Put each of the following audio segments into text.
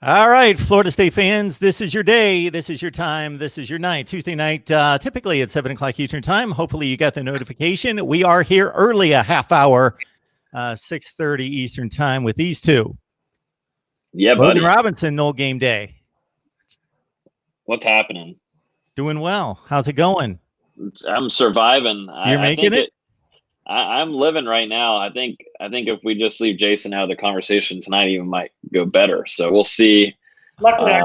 All right, Florida State fans, this is your day. This is your time. This is your night. Tuesday night, typically at 7 o'clock Eastern time. Hopefully you got the notification. We are here early, a half hour, 6:30 Eastern time with these two. Yeah, Logan buddy. Robinson, Nole game day. What's happening? Doing well. How's it going? I'm surviving. You're making it? I'm living right now. I think if we just leave Jason out of the conversation tonight, even might go better. So we'll see. Luckily,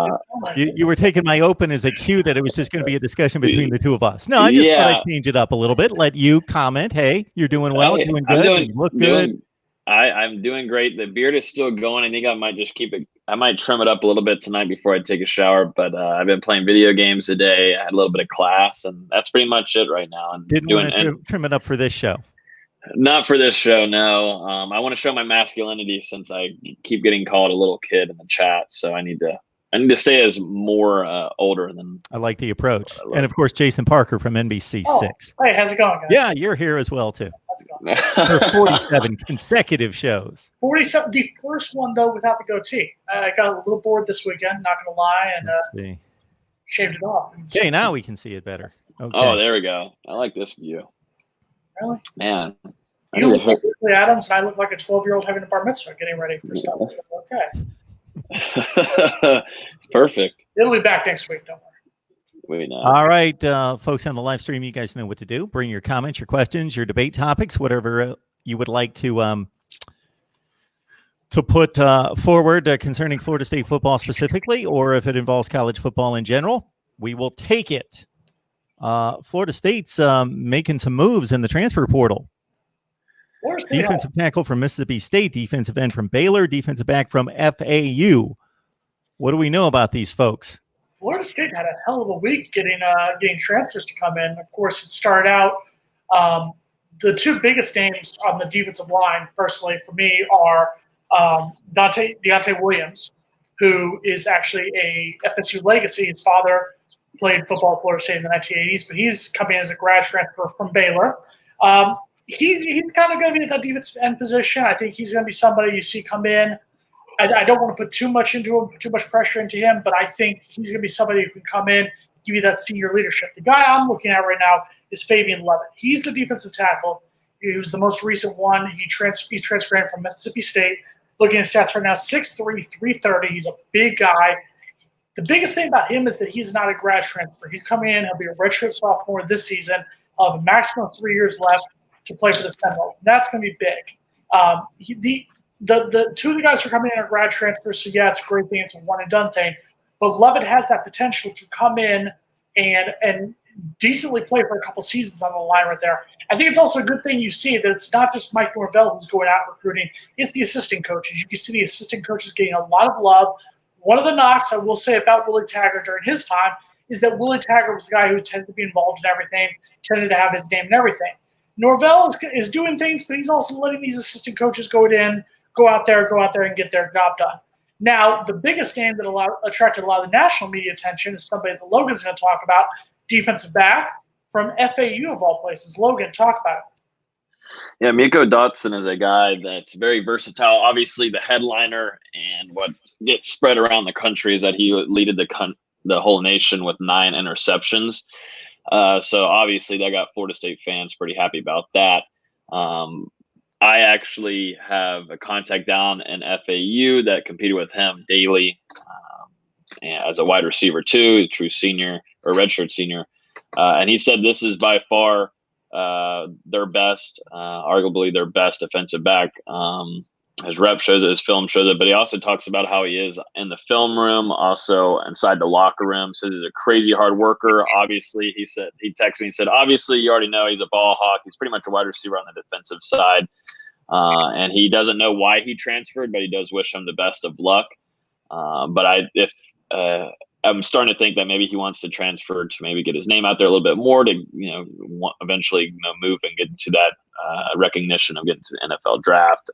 you were taking my open as a cue that it was just going to be a discussion between the two of us. No, I just thought I'd change it up a little bit. Let you comment. Hey, you're doing well. Hey, doing good. You look good. I'm doing great. The beard is still going. I think I might just keep it. I might trim it up a little bit tonight before I take a shower. But I've been playing video games today. I had a little bit of class, and that's pretty much it right now. And didn't want to trim it up for this show. Not for this show, no. I want to show my masculinity since I keep getting called a little kid in the chat. So I need to stay as more older than. I like the approach. And of course, Jason Parker from NBC6. Hey, how's it going, guys? Yeah, you're here as well too. How's it going? For 47 consecutive shows. 47. The first one though without the goatee. I got a little bored this weekend. Not gonna lie, and shaved it off. Okay, now we can see it better. Okay. Oh, there we go. I like this view. Really? Man. You look like Grizzly Adams, and I look like a 12-year-old having a bar mitzvah, getting ready for stuff. Okay. Perfect. It'll be back next week. Don't worry. Wait, no. All right, folks on the live stream, you guys know what to do. Bring your comments, your questions, your debate topics, whatever you would like to put forward concerning Florida State football specifically, or if it involves college football in general. We will take it. Florida State's making some moves in the transfer portal. Defensive tackle from Mississippi State, defensive end from Baylor, defensive back from FAU. What do we know about these folks? Florida State had a hell of a week getting transfers to come in. Of course, it started out the two biggest names on the defensive line, personally, for me, are Deontay Williams, who is actually a FSU legacy. His father played football at Florida State in the 1980s, but he's coming in as a grad transfer from Baylor. He's kind of going to be at that defensive end position. I think he's going to be somebody you see come in. I don't want to put too much into him, too much pressure into him, but I think he's going to be somebody who can come in, give you that senior leadership. The guy I'm looking at right now is Fabian Levitt. He's the defensive tackle. He was the most recent one. He's transferring from Mississippi State. Looking at stats right now, 6'3", 330. He's a big guy. The biggest thing about him is that he's not a grad transfer. He's coming in. He'll be a redshirt sophomore this season. He'll have a maximum of 3 years left to play for the Seminoles. That's going to be big. The two of the guys who are coming in are grad transfers, so yeah, it's a great thing. It's a one-and-done thing. But Levitt has that potential to come in and decently play for a couple seasons on the line right there. I think it's also a good thing you see that it's not just Mike Norvell who's going out recruiting. It's the assistant coaches. You can see the assistant coaches getting a lot of love. One of the knocks I will say about Willie Taggart during his time is that Willie Taggart was the guy who tended to be involved in everything, tended to have his name and everything. Norvell is doing things, but he's also letting these assistant coaches go out there and get their job done. Now, the biggest name that attracted a lot of the national media attention is somebody that Logan's going to talk about, defensive back from FAU of all places. Logan, talk about it. Yeah, Miko Dotson is a guy that's very versatile. Obviously, the headliner and what gets spread around the country is that he led the whole nation with 9 interceptions. So obviously, that got Florida State fans pretty happy about that. I actually have a contact down in FAU that competed with him daily as a wide receiver too, a true senior or redshirt senior. And he said this is by far their best, arguably their best defensive back. His rep shows it, his film shows it, but he also talks about how he is in the film room, also inside the locker room. Says he's a crazy hard worker. Obviously, he texted me and said, obviously, you already know he's a ball hawk. He's pretty much a wide receiver on the defensive side. And he doesn't know why he transferred, but he does wish him the best of luck. But I'm starting to think that maybe he wants to transfer to maybe get his name out there a little bit more to, eventually move and get to that recognition of getting to the NFL draft.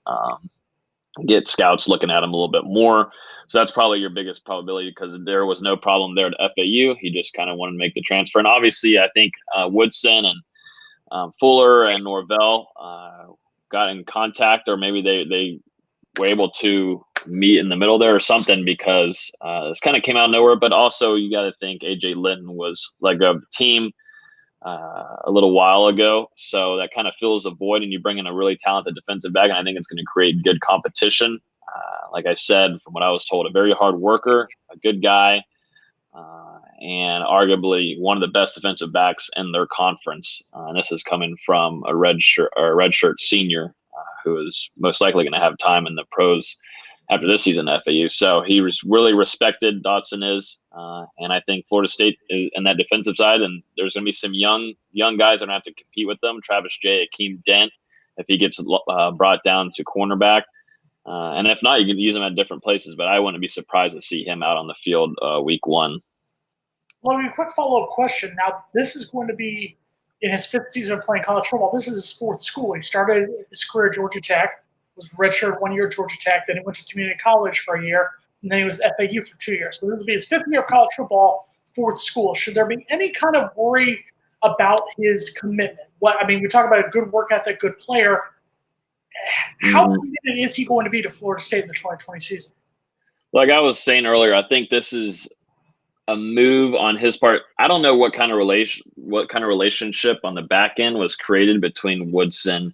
Get scouts looking at him a little bit more. So that's probably your biggest probability because there was no problem there at FAU. He just kind of wanted to make the transfer. And obviously, I think Woodson and Fuller and Norvell got in contact, or maybe they were able to meet in the middle there or something, because this kind of came out of nowhere. But also, you got to think AJ Linton was like a team a little while ago, so that kind of fills a void, and you bring in a really talented defensive back, and I think it's going to create good competition. Like I said, from what I was told, a very hard worker, a good guy, and arguably one of the best defensive backs in their conference. And this is coming from a redshirt senior who is most likely going to have time in the pros after this season at FAU. So he was really respected, Dotson is, and I think Florida State is in that defensive side, and there's going to be some young guys that are going to have to compete with them. Travis J, Akeem Dent, if he gets brought down to cornerback. And if not, you can use him at different places, but I wouldn't be surprised to see him out on the field week 1. Well, a quick follow-up question. Now, this is going to be in his 5th season of playing college football. This is his 4th school. He started his career at Georgia Tech, was redshirt 1 year at Georgia Tech, then he went to community college for a year, and then he was at FAU for 2 years. So this will be his 5th year of college football, 4th school. Should there be any kind of worry about his commitment? We talk about a good work ethic, good player. How committed is he going to be to Florida State in the 2020 season? Like I was saying earlier, I think this is a move on his part. I don't know what kind of relationship on the back end was created between Woodson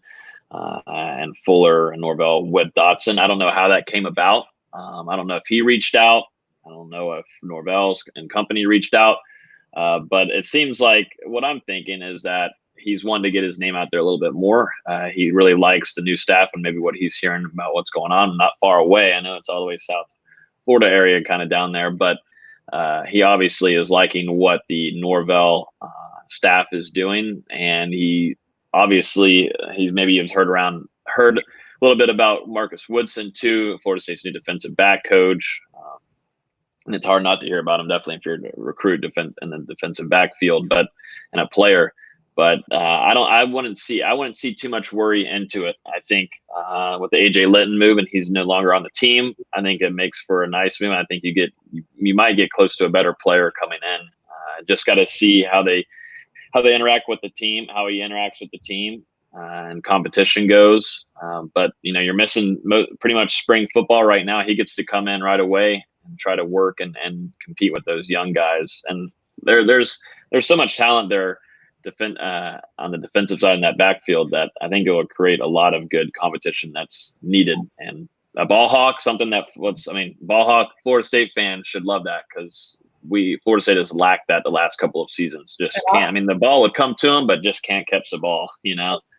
and Fuller and Norvell with Dotson. I don't know how that came about. I don't know if he reached out. I don't know if Norvell's and company reached out. But it seems like what I'm thinking is that he's wanted to get his name out there a little bit more. He really likes the new staff and maybe what he's hearing about what's going on. Not far away. I know it's all the way South Florida area, kind of down there, but he obviously is liking what the Norvell staff is doing, and he obviously he's heard a little bit about Marcus Woodson too, Florida State's new defensive back coach, and it's hard not to hear about him. Definitely if you're to recruit in the defensive backfield, and a player. But I wouldn't see too much worry into it. I think with the AJ Linton move, and he's no longer on the team, I think it makes for a nice move. I think you might get close to a better player coming in. Just got to see how they interact with the team, how he interacts with the team, and competition goes. But you're missing pretty much spring football right now. He gets to come in right away and try to work and compete with those young guys. And there's so much talent there. On the defensive side in that backfield, that I think it will create a lot of good competition that's needed. And a ball hawk, something that ball hawk Florida State fans should love that, because Florida State has lacked that the last couple of seasons. Just can't. The ball would come to them, but just can't catch the ball.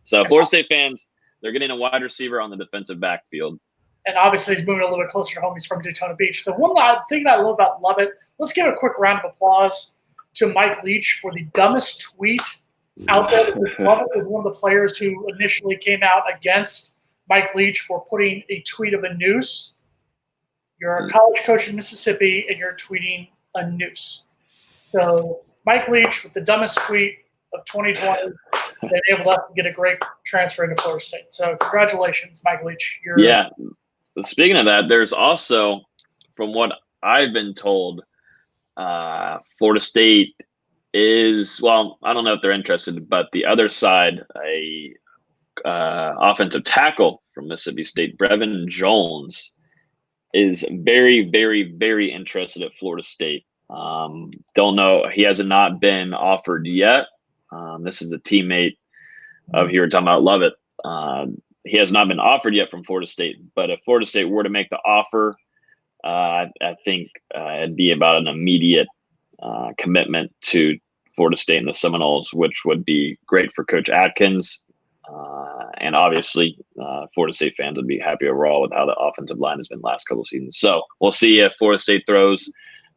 So Florida State fans, they're getting a wide receiver on the defensive backfield. And obviously he's moving a little bit closer to home. He's from Daytona Beach. The one thing that I love about Lovett, let's give a quick round of applause to Mike Leach for the dumbest tweet out there. Lovett was one of the players who initially came out against Mike Leach for putting a tweet of a noose. You're a college coach in Mississippi, and you're tweeting a noose. So Mike Leach with the dumbest tweet of 2020 enabled us to get a great transfer into Florida State. So congratulations, Mike Leach. Speaking of that, there's also, from what I've been told, Florida State is, I don't know if they're interested, but the other side, a offensive tackle from Mississippi State, Brevin Jones, is very, very, very interested at Florida State. Don't know. He has not been offered yet. This is a teammate of here talking about Lovett. He has not been offered yet from Florida State, but if Florida State were to make the offer, I think it'd be about an immediate commitment to Florida State and the Seminoles, which would be great for Coach Atkins. And obviously, Florida State fans would be happy overall with how the offensive line has been the last couple of seasons. So we'll see if Florida State throws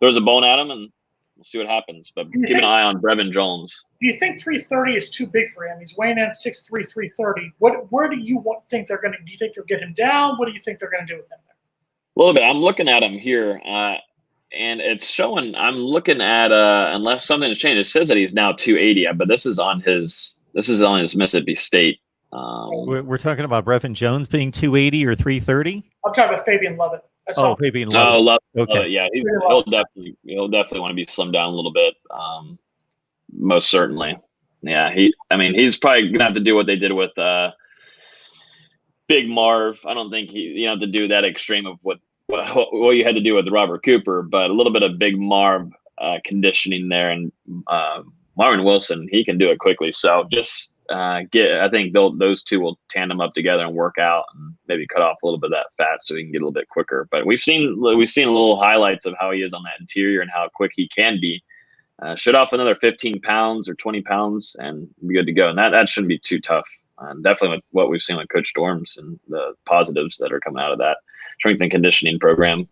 a bone at him, and we'll see what happens. But keep an eye on Brevin Jones. Do you think 330 is too big for him? He's weighing in 6'3", 330. Where do you think they're going to – do you think they'll get him down? What do you think they're going to do with him there? A little bit. I'm looking at him here, and it's showing – I'm looking at unless something has changed. It says that he's now 280, but this is on his Mississippi State. We're talking about Brevin Jones being 280 or 330? I'm talking about Fabian Lovett. Fabian Lovett. Oh, Lovett. Okay. Yeah, he'll definitely want to be slimmed down a little bit. Most certainly. Yeah, he's probably gonna have to do what they did with Big Marv. I don't think you have to do that extreme of what you had to do with Robert Cooper, but a little bit of Big Marv conditioning there, and Marvin Wilson, he can do it quickly. So just I think those two will tandem up together and work out, and maybe cut off a little bit of that fat so he can get a little bit quicker. But we've seen little highlights of how he is on that interior and how quick he can be. Shed off another 15 pounds or 20 pounds and be good to go. And that shouldn't be too tough. Definitely with what we've seen with Coach Dorms and the positives that are coming out of that strength and conditioning program.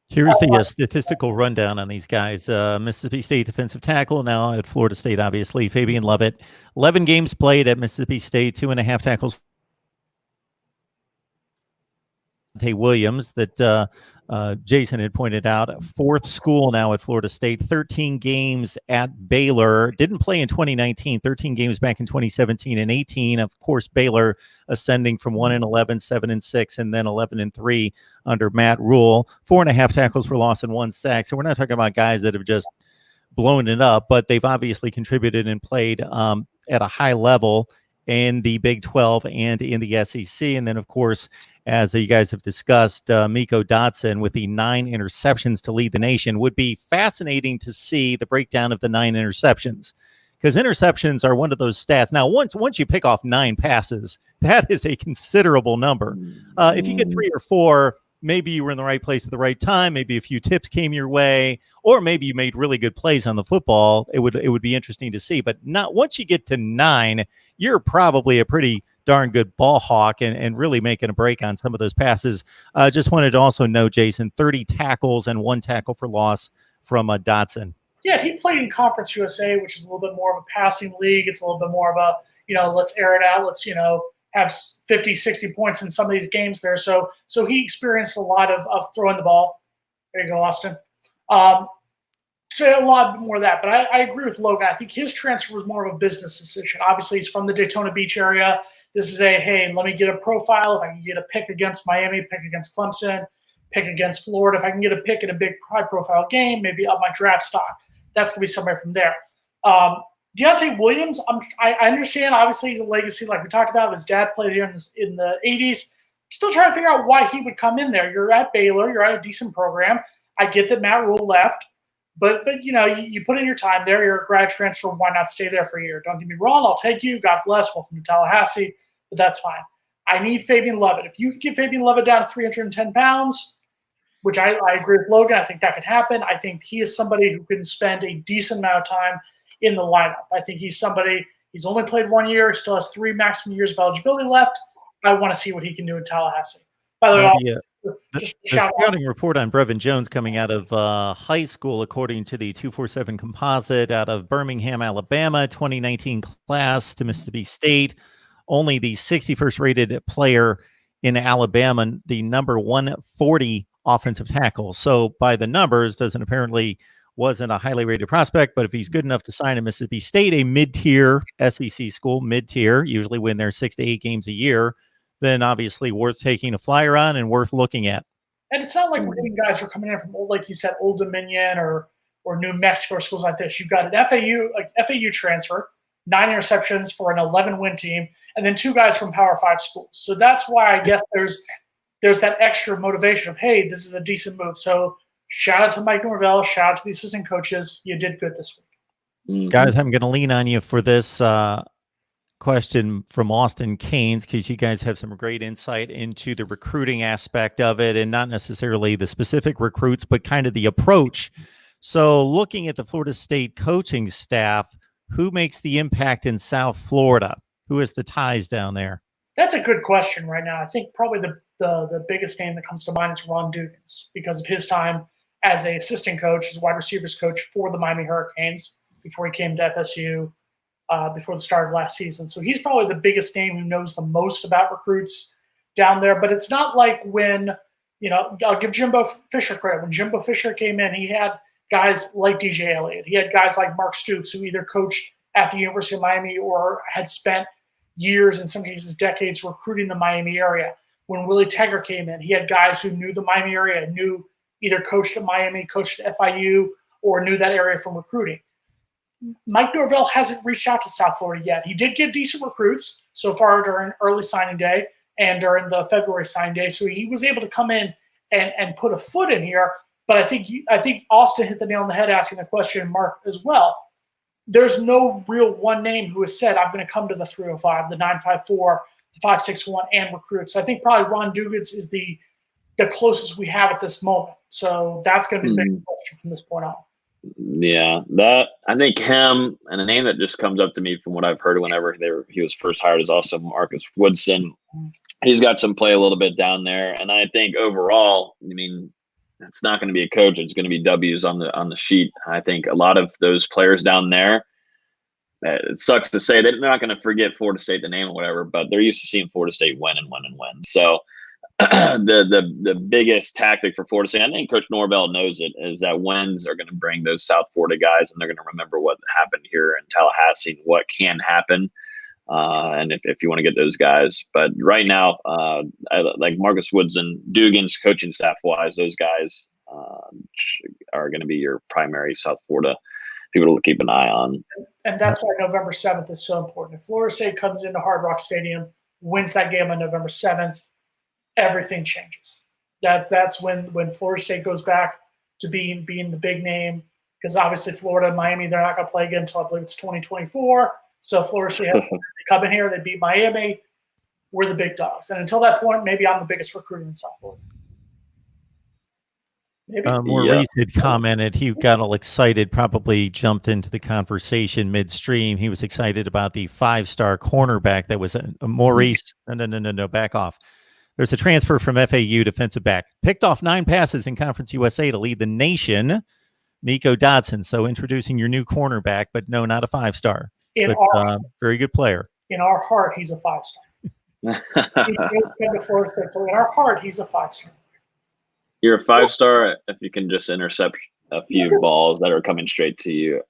Here's the statistical rundown on these guys. Mississippi State defensive tackle, now at Florida State, obviously. Fabian Lovett, 11 games played at Mississippi State, 2.5 tackles. Williams, that Jason had pointed out, 4th school now at Florida State, 13 games at Baylor. Didn't play in 2019, 13 games back in 2017 and 18. Of course, Baylor ascending from 1-11, 7-6, and then 11-3 under Matt Rule. 4.5 tackles for loss and 1 sack. So we're not talking about guys that have just blown it up, but they've obviously contributed and played at a high level in the Big 12 and in the SEC. And then, of course, as you guys have discussed, Miko Dotson with the 9 interceptions to lead the nation. Would be fascinating to see the breakdown of the 9 interceptions, because interceptions are one of those stats. Now, once you pick off 9 passes, that is a considerable number. If you get 3 or 4, maybe you were in the right place at the right time. Maybe a few tips came your way, or maybe you made really good plays on the football. It would be interesting to see. But not once you get to 9, you're probably a pretty darn good ball hawk and really making a break on some of those passes. Just wanted to also know, Jason, 30 tackles and 1 tackle for loss from Dotson. Yeah, he played in Conference USA, which is a little bit more of a passing league. It's a little bit more of a, let's air it out. Let's, have 50, 60 points in some of these games there. So he experienced a lot of throwing the ball. There you go, Austin. So a lot more of that. But I agree with Logan. I think his transfer was more of a business decision. Obviously, he's from the Daytona Beach area. This is hey, let me get a profile. If I can get a pick against Miami, pick against Clemson, pick against Florida. If I can get a pick in a big high-profile game, maybe up my draft stock. That's going to be somewhere from there. Deontay Williams, I understand. Obviously, he's a legacy, like we talked about. His dad played here in the 80s. Still trying to figure out why he would come in there. You're at Baylor. You're at a decent program. I get that Matt Rule left. But you put in your time there. You're a grad transfer. Why not stay there for a year? Don't get me wrong. I'll take you. God bless. Welcome to Tallahassee. But that's fine. I need Fabian Lovett. If you can get Fabian Lovett down to 310 pounds, which I agree with Logan, I think that could happen. I think he is somebody who can spend a decent amount of time in the lineup. I think he's only played 1 year, still has 3 maximum years of eligibility left. I want to see what he can do in Tallahassee. By the way, the scouting report on Brevin Jones coming out of high school, according to the 247 composite out of Birmingham, Alabama, 2019 class to Mississippi State. Only the 61st rated player in Alabama, the number 140 offensive tackle. So by the numbers, wasn't a highly rated prospect, but if he's good enough to sign at Mississippi State, a mid-tier SEC school, usually win their 6 to 8 games a year, then obviously worth taking a flyer on and worth looking at. And it's not like we're getting guys who are coming in from, like you said, Old Dominion or New Mexico or schools like this. You've got an FAU transfer, 9 interceptions for an 11-win team, and then 2 guys from Power 5 schools. So that's why I guess there's that extra motivation of, hey, this is a decent move. So shout out to Mike Norvell. Shout out to the assistant coaches. You did good this week. Guys, I'm going to lean on you for this question from Austin Keynes, because you guys have some great insight into the recruiting aspect of it, and not necessarily the specific recruits, but kind of the approach. So looking at the Florida State coaching staff, who makes the impact in South Florida? Who has the ties down there? That's a good question right now. I think probably the biggest name that comes to mind is Ron Dugans, because of his time as an assistant coach, as wide receivers coach for the Miami Hurricanes before he came to FSU before the start of last season. So he's probably the biggest name who knows the most about recruits down there. But it's not like when, I'll give Jimbo Fisher credit. When Jimbo Fisher came in, he had guys like DJ Elliott. He had guys like Mark Stoops, who either coached at the University of Miami or had spent years, in some cases decades, recruiting the Miami area. When Willie Tegger came in, he had guys who knew the Miami area, knew either coached at Miami, coached at FIU, or knew that area from recruiting. Mike Norvell hasn't reached out to South Florida yet. He did get decent recruits so far during early signing day, and during the February sign day. So he was able to come in and put a foot in here. But I think Austin hit the nail on the head asking the question, Mark, as well. There's no real one name who has said, I'm going to come to the 305, the 954, the 561, and recruit. So I think probably Ron Dugan's is the closest we have at this moment. So that's going to be the big question from this point on. Yeah, I think him, and a name that just comes up to me from what I've heard whenever he was first hired is also Marcus Woodson. He's got some play a little bit down there, and I think overall, I mean, it's not going to be a coach; it's going to be W's on the sheet. I think a lot of those players down there. It sucks to say they're not going to forget Florida State, the name or whatever, but they're used to seeing Florida State win and win and win. So the biggest tactic for Florida State, I think Coach Norvell knows it, is that wins are going to bring those South Florida guys, and they're going to remember what happened here in Tallahassee and what can happen. And if you want to get those guys, but right now, like Marcus Woods and Dugan's coaching staff wise, those guys are going to be your primary South Florida people to keep an eye on. And that's why November 7th is so important. If Florida State comes into Hard Rock Stadium, wins that game on November 7th, everything changes. That's when Florida State goes back to being the big name, because obviously Florida and Miami, they're not going to play again until I believe it's 2024. So Florida State they come in here, they beat Miami. We're the big dogs. And until that point, maybe I'm the biggest recruiter in South Florida. Maurice had commented he got all excited, probably jumped into the conversation midstream. He was excited about the 5-star cornerback that was Maurice. No, back off. There's a transfer from FAU defensive back. Picked off 9 passes in Conference USA to lead the nation, Miko Dodson. So introducing your new cornerback, but no, not a 5-star. Very good player. In our heart, he's a 5-star. In our heart, he's a 5-star. You're a 5-star if you can just intercept a few balls that are coming straight to you.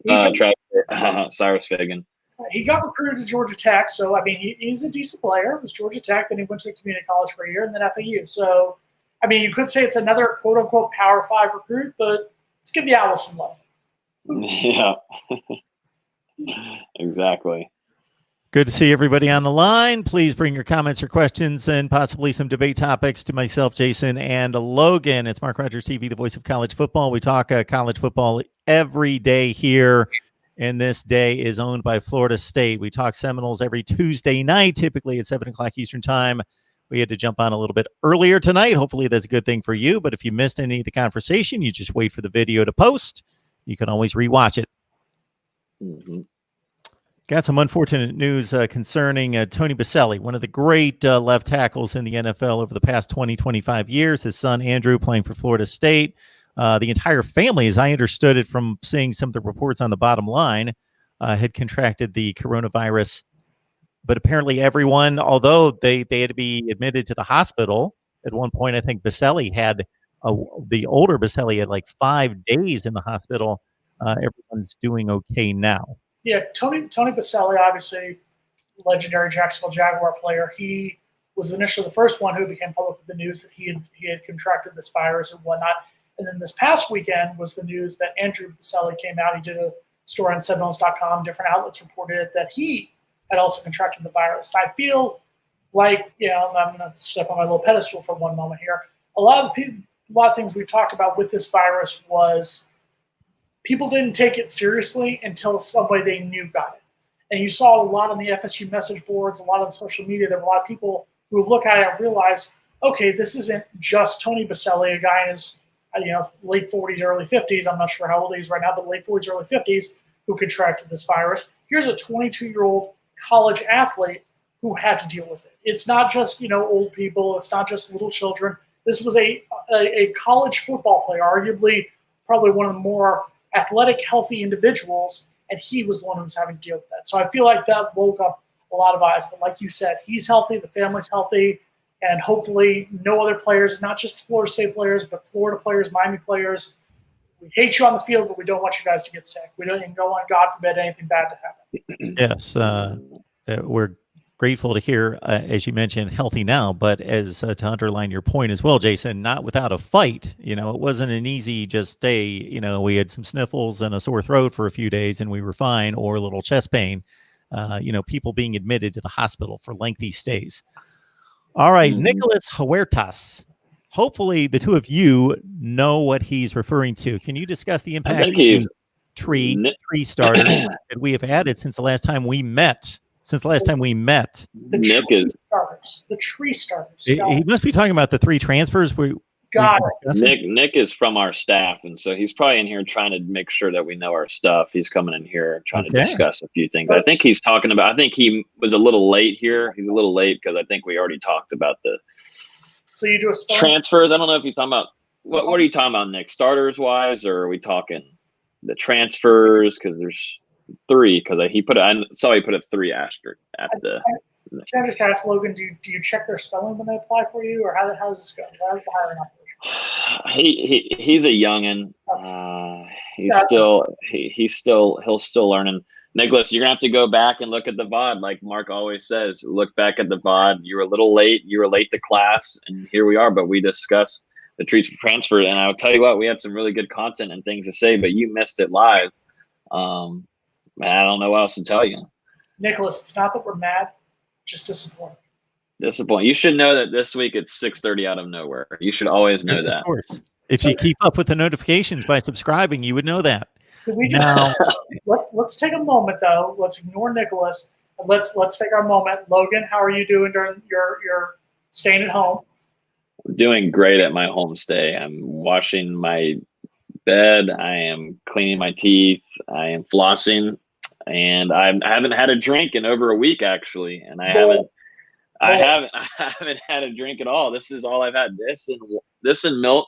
Cyrus Fagan. He got recruited to Georgia Tech, so I mean he's a decent player. It was Georgia Tech, then he went to a community college for a year, and then FAU. So, I mean, you could say it's another quote unquote Power 5 recruit, but let's give the Owls some love. Yeah, exactly. Good to see everybody on the line. Please bring your comments or questions and possibly some debate topics to myself, Jason, and Logan. It's Mark Rogers TV, the voice of college football. We talk college football every day here, and this day is owned by Florida State. We talk Seminoles every Tuesday night, typically at 7 o'clock Eastern time. We had to jump on a little bit earlier tonight. Hopefully that's a good thing for you, but if you missed any of the conversation, you just wait for the video to post. You can always rewatch it. Mm-hmm. Got some unfortunate news concerning Tony BOSELLI, one of the great left tackles in the NFL over the past 20, 25 years. His son, Andrew, playing for Florida State. The entire family, as I understood it from seeing some of the reports on the bottom line, had contracted the coronavirus. But apparently everyone, although they had to be admitted to the hospital, at one point I think BOSELLI had, the older BOSELLI had like 5 days in the hospital. Everyone's doing okay now. Yeah, Tony BOSELLI, obviously legendary Jacksonville Jaguar player. He was initially the first one who became public with the news that he had contracted this virus and whatnot. And then this past weekend was the news that Andrew BOSELLI came out. He did a story on Seminoles.com. Different outlets reported that he had also contracted the virus. I feel like, I'm going to step on my little pedestal for one moment here. A lot of things we talked about with this virus was people didn't take it seriously until somebody they knew got it. And you saw a lot on the FSU message boards, a lot on social media. There were a lot of people who look at it and realize, okay, this isn't just Tony BOSELLI, a guy in his late 40s, early 50s. I'm not sure how old he is right now, but late 40s, early 50s who contracted this virus. Here's a 22-year-old college athlete who had to deal with it. It's not just, old people. It's not just little children. This was a college football player, arguably probably one of the more athletic, healthy individuals, and he was the one who was having to deal with that. So I feel like that woke up a lot of eyes. But like you said, he's healthy, the family's healthy, and hopefully no other players, not just Florida State players, but Florida players, Miami players. We hate you on the field, but we don't want you guys to get sick. We don't want, God forbid, anything bad to happen. Yes, we're grateful to hear, as you mentioned, healthy now, but as to underline your point as well, Jason, not without a fight. It wasn't an easy just day. We had some sniffles and a sore throat for a few days and we were fine, or a little chest pain. People being admitted to the hospital for lengthy stays. All right, Nicholas Huertas. Hopefully, the two of you know what he's referring to. Can you discuss the impact of the tree starters that we have added since the last time we met? The tree starters. He must be talking about the 3 transfers. Nick is from our staff, and so he's probably in here trying to make sure that we know our stuff. He's coming in here trying to discuss a few things. I think he's talking about. I think he was a little late here. He's a little late because I think we already talked about the. So you do a transfers. I don't know if he's talking about what are you talking about, Nick? Starters wise, or are we talking the transfers? Because there's 3. Because I saw he put a 3 asterisk at the. Can I just ask Logan? Do you check their spelling when they apply for you, or how does this go? How's the hiring operation? He's a youngin. He's still learning. Nicholas, you're gonna have to go back and look at the VOD, like Mark always says. Look back at the VOD. You were a little late. You were late to class, and here we are. But we discussed the treats for transfer, and I'll tell you what, we had some really good content and things to say, but you missed it live. I don't know what else to tell you. Nicholas, it's not that we're mad. Just disappointed. You should know that this week it's 6:30 out of nowhere. You should always know that. Of course. If you keep up with the notifications by subscribing, you would know that. Could we just let's take a moment though. Let's ignore Nicholas. And let's take our moment. Logan, how are you doing during your staying at home? Doing great at my homestay. I'm washing my bed. I am cleaning my teeth. I am flossing. And I haven't had a drink in over a week, actually, and I haven't had a drink at all. This is all I've had. This and milk,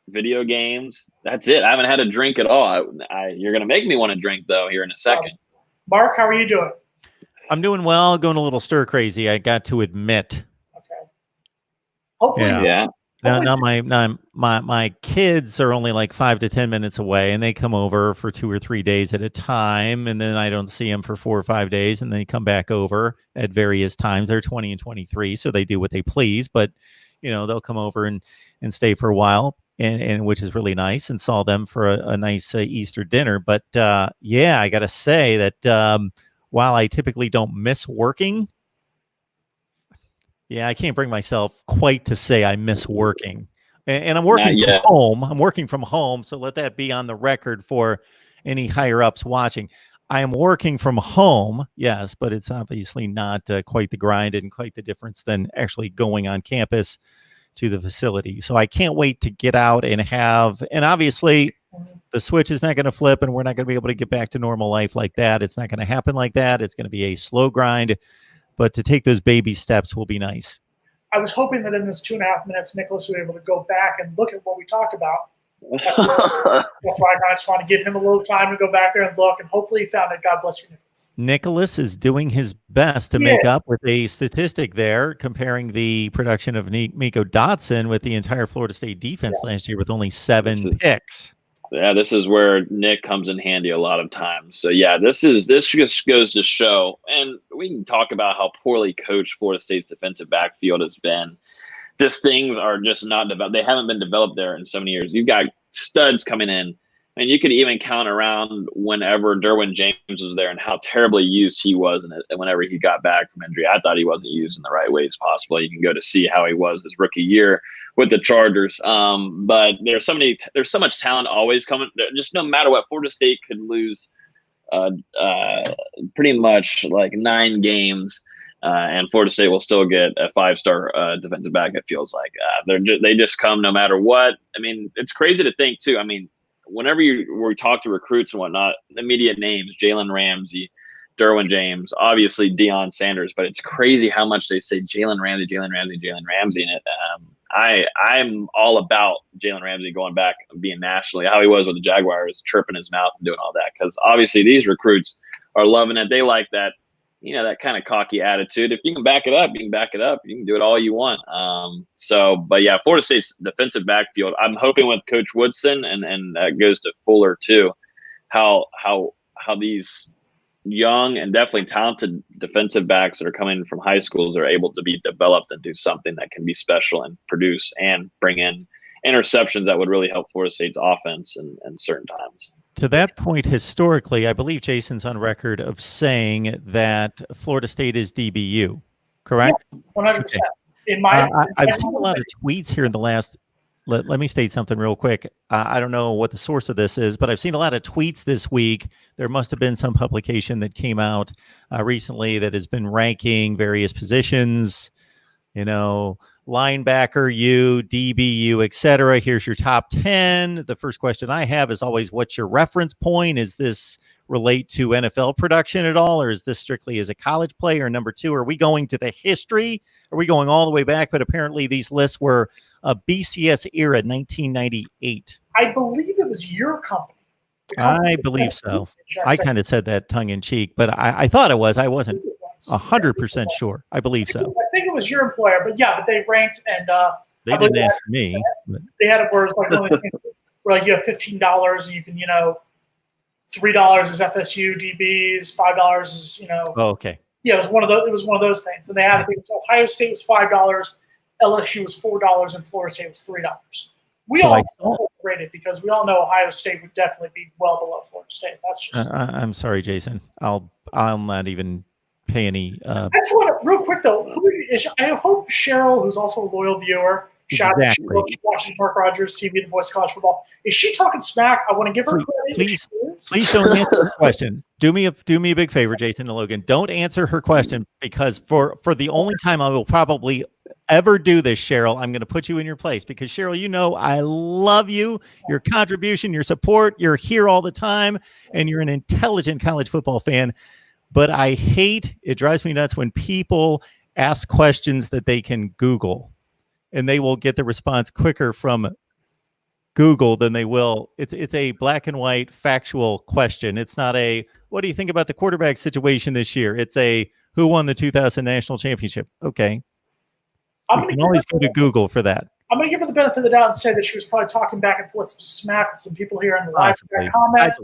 video games. That's it. I haven't had a drink at all. You're gonna make me want to drink though here in a second. Mark, how are you doing? I'm doing well. Going a little stir crazy, I got to admit. Okay. Hopefully, yeah. Now my kids are only like 5 to 10 minutes away, and they come over for 2 or 3 days at a time, and then I don't see them for 4 or 5 days, and they come back over at various times. They're 20 and 23, so they do what they please, but they'll come over and stay for a while, and which is really nice, and saw them for a nice Easter dinner. But yeah, I gotta say that while I typically don't miss working, yeah, I can't bring myself quite to say I miss working. And I'm working from home. I'm working from home, so let that be on the record for any higher-ups watching. I am working from home, yes, but it's obviously not quite the grind and quite the difference than actually going on campus to the facility. So I can't wait to get out and obviously the switch is not going to flip, and we're not going to be able to get back to normal life like that. It's not going to happen like that. It's going to be a slow grind. But to take those baby steps will be nice. I was hoping that in this 2.5 minutes, Nicholas would be able to go back and look at what we talked about. That's why I just want to give him a little time to go back there and look, and hopefully he found it. God bless you, Nicholas. Nicholas is doing his best to make up with a statistic there, comparing the production of Miko Dotson with the entire Florida State defense last year with only 7 picks. Yeah, this is where Nick comes in handy a lot of times. So yeah, this just goes to show, and we can talk about how poorly coached Florida State's defensive backfield has been. These things are just not developed. They haven't been developed there in so many years. You've got studs coming in, and you could even count around whenever Derwin James was there and how terribly used he was. And whenever he got back from injury, I thought he wasn't used in the right ways possible. You can go to see how he was his rookie year with the Chargers. But there's so much talent always coming. Just no matter what, Florida State could lose pretty much like 9 games, and Florida State will still get a 5-star defensive back. It feels like they just come no matter what. I mean, it's crazy to think too. I mean, whenever we talk to recruits and whatnot, the immediate names: Jalen Ramsey, Derwin James, obviously Deion Sanders. But it's crazy how much they say Jalen Ramsey, and it. I'm all about Jalen Ramsey going back and being nationally, how he was with the Jaguars, chirping his mouth and doing all that. Because obviously these recruits are loving it. They like that, that kind of cocky attitude. If you can back it up, you can back it up. You can do it all you want. But yeah, Florida State's defensive backfield, I'm hoping with Coach Woodson, and that goes to Fuller too, how these young and definitely talented defensive backs that are coming from high schools are able to be developed and do something that can be special and produce and bring in interceptions that would really help Florida State's offense in certain times. To that point, historically, I believe Jason's on record of saying that Florida State is DBU. correct? 100%. In my, I've seen a lot of tweets here in the last. Let me state something real quick. I don't know what the source of this is, but I've seen a lot of tweets this week. There must have been some publication that came out recently that has been ranking various positions, linebacker, DBU, etc. Here's your top 10. The first question I have is always, what's your reference point? Is this relate to NFL production at all, or is this strictly as a college player? Number two, are we going to the history? Are we going all the way back? But apparently these lists were a BCS era, 1998. I believe it was your company. I believe so. I kind of said that tongue in cheek, but I thought it was. I wasn't 100% sure. I believe so. I think it was your employer, but they ranked, and they didn't ask me. They had it where it was where you have $15 and you can, $3 is FSU DBs, $5 is, Oh, okay. Yeah, it was one of those. It was one of those things, and they had it. So Ohio State was $5, LSU was $4, and Florida State was $3. We all rated because we all know Ohio State would definitely be well below Florida State. That's just. I'm sorry, Jason. I'll not even pay any. I just want to, real quick though. I hope Cheryl, who's also a loyal viewer, exactly. She watches Mark Rogers TV, the voice of college football. Is she talking smack? I want to give her credit. Please don't answer her question. Do me a big favor, Jason and Logan. Don't answer her question, because for the only time I will probably ever do this, Cheryl, I'm going to put you in your place, because Cheryl, I love you, your contribution, your support. You're here all the time, and you're an intelligent college football fan. But it drives me nuts when people ask questions that they can Google, and they will get the response quicker from Google than they will. It's a black and white factual question. It's not a, what do you think about the quarterback situation this year? It's a, who won the 2000 national championship? Okay. You can always go to Google for that. I'm going to give her the benefit of the doubt and say that she was probably talking back and forth some smack with some people here in the live comments.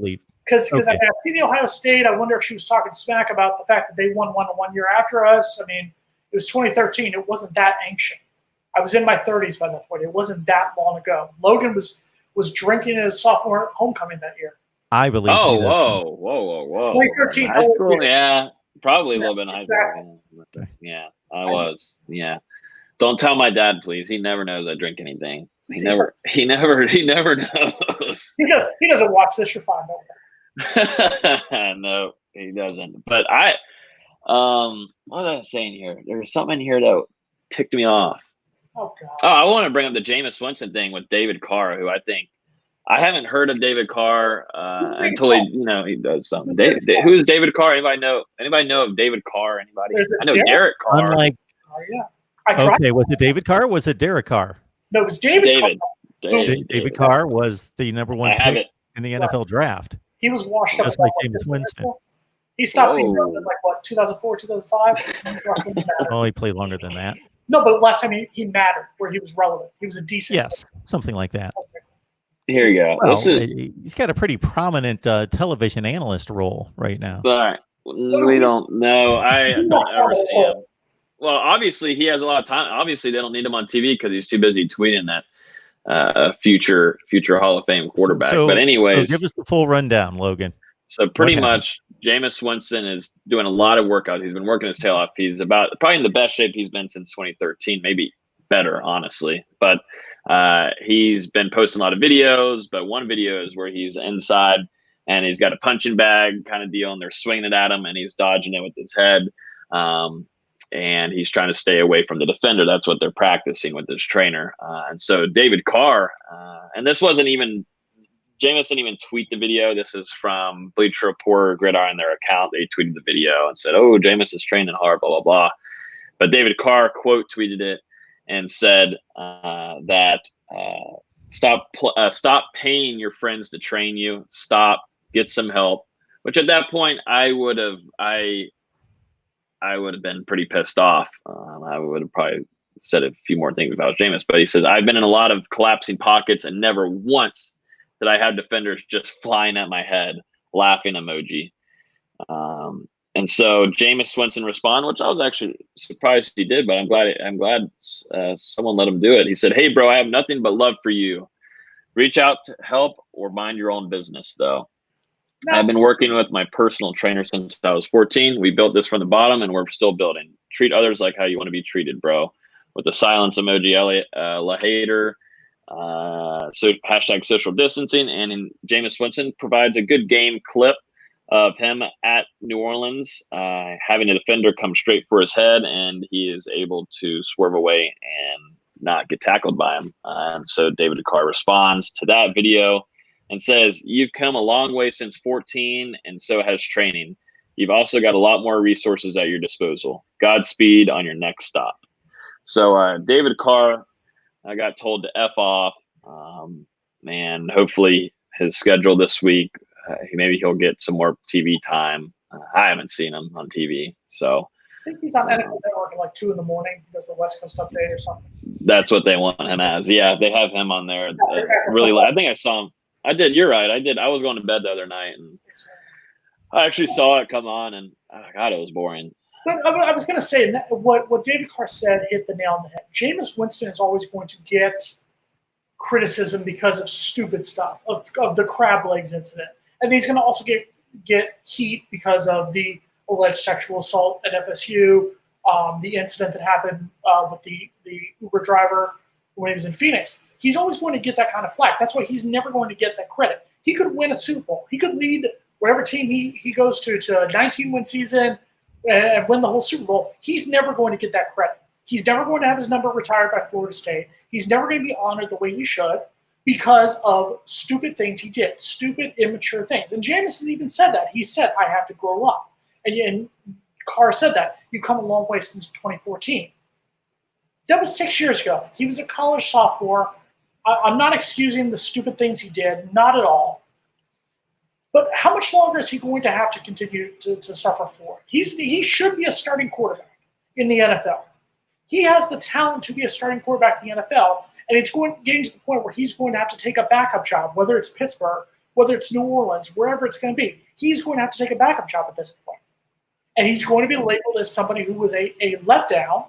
Because I see the Ohio State. I wonder if she was talking smack about the fact that they won one year after us. I mean, it was 2013. It wasn't that ancient. I was in my 30s by that point. It wasn't that long ago. Logan was drinking at his sophomore homecoming that year. I believe. Oh, whoa. 2013. High school, yeah, probably a little bit in high school. Yeah, I was. Yeah. Don't tell my dad, please. He never knows I drink anything. He never knows. He doesn't watch this. You're fine. No, he doesn't. But what was I saying here? There was something in here that ticked me off. Oh, God. Oh, I want to bring up the Jameis Winston thing with David Carr, who I haven't heard of David Carr until he does something. Who's David Carr? Anybody know of David Carr? Anybody? I know Derek Carr. Okay, was it David Carr? Or was it Derek Carr? No, it was David. David Carr was the number one pick in the NFL draft. He was washed up just like Jameis Winston. He stopped being relevant like 2004, 2005. Oh, he played longer than that. No, but last time he mattered, where he was relevant. He was a decent. Yes, something like that. Here you go. Well, he's got a pretty prominent television analyst role right now. All right. We don't know. I don't ever see him. Well, obviously he has a lot of time. Obviously they don't need him on TV because he's too busy tweeting that future Hall of Fame quarterback. But anyways, give us the full rundown, Logan. So pretty much Jameis Winston is doing a lot of workout. He's been working his tail off. He's probably in the best shape he's been since 2013, maybe better, honestly. But he's been posting a lot of videos. But one video is where he's inside and he's got a punching bag kind of deal, and they're swinging it at him, and he's dodging it with his head. And he's trying to stay away from the defender. That's what they're practicing with this trainer. And so David Carr, and this wasn't even – Jameis didn't even tweet the video. This is from Bleacher Report, Gridiron, their account. They tweeted the video and said, "Oh, Jameis is training hard, blah, blah, blah." But David Carr quote tweeted it and said that stop paying your friends to train you. Stop, get some help. Which at that point, I would have been pretty pissed off. I would have probably said a few more things about Jameis. But he says, "I've been in a lot of collapsing pockets and never once that I had defenders just flying at my head, laughing emoji." And so Jameis Winston responded, which I was actually surprised he did, but I'm glad someone let him do it. He said, "Hey, bro, I have nothing but love for you. Reach out to help or mind your own business, though." I've been working with my personal trainer since I was 14. We built this from the bottom, and we're still building. Treat others like how you want to be treated, bro. With the silence emoji, Elliot Lahater, so hashtag social distancing, and in Jameis Winston provides a good game clip of him at New Orleans, having a defender come straight for his head, and he is able to swerve away and not get tackled by him. And so David Carr responds to that video and says, "You've come a long way since 14, and so has training. You've also got a lot more resources at your disposal. Godspeed on your next stop." So David Carr, I got told to F off. Man, hopefully his schedule this week, maybe he'll get some more TV time. I haven't seen him on TV. So I think he's on NFL Network at like 2 in the morning. He does the West Coast update or something. that's what they want him as. Yeah, they have him on there. Really, I think I saw him. I did. You're right. I did. I was going to bed the other night, and I actually saw it come on, and oh, God, it was boring. But I was going to say what David Carr said hit the nail on the head. Jameis Winston is always going to get criticism because of stupid stuff, of the crab legs incident, and he's going to also get heat because of the alleged sexual assault at FSU, the incident that happened with the Uber driver when he was in Phoenix. He's always going to get that kind of flack. That's why he's never going to get that credit. He could win a Super Bowl. He could lead whatever team he goes to a 19-win season and win the whole Super Bowl. He's never going to get that credit. He's never going to have his number retired by Florida State. He's never going to be honored the way he should because of stupid things he did, stupid, immature things. And Jameis has even said that. He said, "I have to grow up." And Carr said that. You've come a long way since 2014. That was 6 years ago. He was a college sophomore. I'm not excusing the stupid things he did, not at all. But how much longer is he going to have to continue to suffer for it? He should be a starting quarterback in the NFL. He has the talent to be a starting quarterback in the NFL, and it's getting to the point where he's going to have to take a backup job, whether it's Pittsburgh, whether it's New Orleans, wherever it's going to be. He's going to have to take a backup job at this point. And he's going to be labeled as somebody who was a letdown,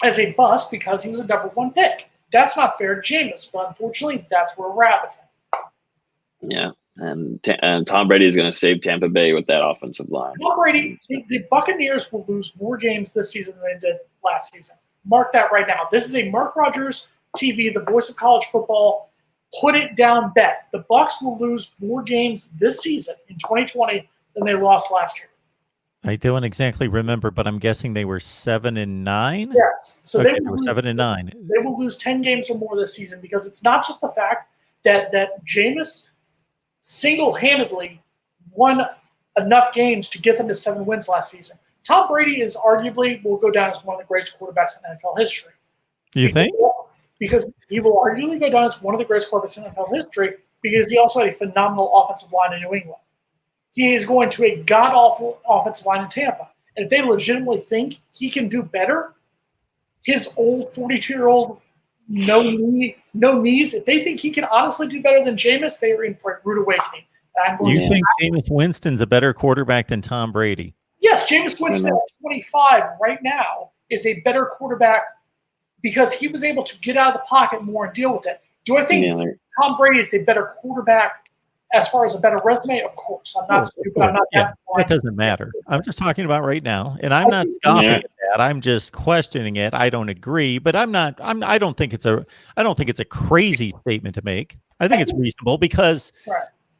as a bust, because he was a #1 pick. That's not fair to Jameis, but unfortunately, that's where we're at with him. Yeah, and Tom Brady is going to save Tampa Bay with that offensive line. Tom Brady, the Buccaneers will lose more games this season than they did last season. Mark that right now. This is a Mark Rogers TV, the voice of college football. Put it down bet. The Bucs will lose more games this season in 2020 than they lost last year. I don't exactly remember, but I'm guessing they were 7-9. Yes, so okay, they were 7-9. They will lose 10 games or more this season because it's not just the fact that Jameis single-handedly won enough games to get them to 7 wins last season. Tom Brady is arguably will go down as one of the greatest quarterbacks in NFL history. You think? Because he will arguably go down as one of the greatest quarterbacks in NFL history because he also had a phenomenal offensive line in New England. He is going to a god-awful offensive line in Tampa. And if they legitimately think he can do better, his old 42-year-old no knees, if they think he can honestly do better than Jameis, they are in for a rude awakening. You think Jameis Winston's a better quarterback than Tom Brady? Yes, Jameis Winston at 25 right now is a better quarterback because he was able to get out of the pocket more and deal with it. Do I think Tom Brady is a better quarterback as far as a better resume? Of course. I'm not stupid. I'm not that blind. It doesn't matter. I'm just talking about right now, and I'm not scoffing at that. I'm just questioning it. I don't agree, but I don't think it's a crazy statement to make. I think it's reasonable because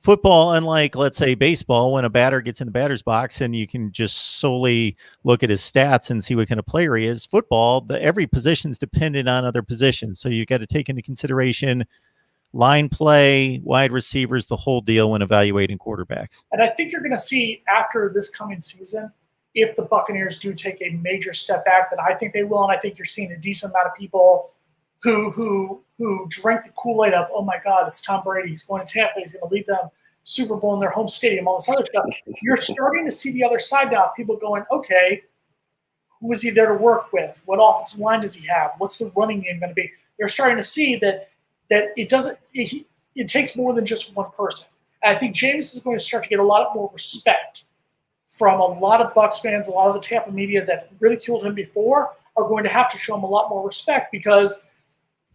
football, unlike, let's say, baseball, when a batter gets in the batter's box and you can just solely look at his stats and see what kind of player he is, football, every position is dependent on other positions. So you got to take into consideration line play, wide receivers, the whole deal when evaluating quarterbacks. And I think you're going to see after this coming season, if the Buccaneers do take a major step back, then I think they will. And I think you're seeing a decent amount of people who drank the Kool-Aid of, oh my God, it's Tom Brady. He's going to Tampa. He's going to lead them Super Bowl in their home stadium, all this other stuff. You're starting to see the other side now. People going, okay, who is he there to work with? What offensive line does he have? What's the running game going to be? They're starting to see that it takes more than just one person. And I think Jameis is going to start to get a lot more respect from a lot of Bucs fans, a lot of the Tampa media that ridiculed him before are going to have to show him a lot more respect because,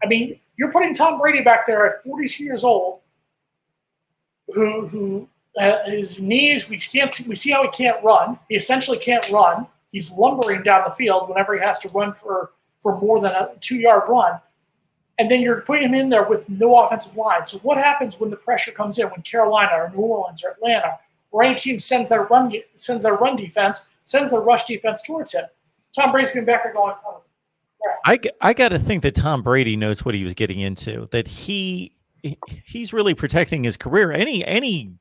I mean, you're putting Tom Brady back there at 42 years old who his knees. We see how he can't run. He essentially can't run. He's lumbering down the field whenever he has to run for more than a 2-yard run. And then you're putting him in there with no offensive line. So what happens when the pressure comes in, when Carolina or New Orleans or Atlanta or any team sends their run defense, sends their rush defense towards him? Tom Brady's going back there going, oh, crap. I got to think that Tom Brady knows what he was getting into, that he's really protecting his career. Any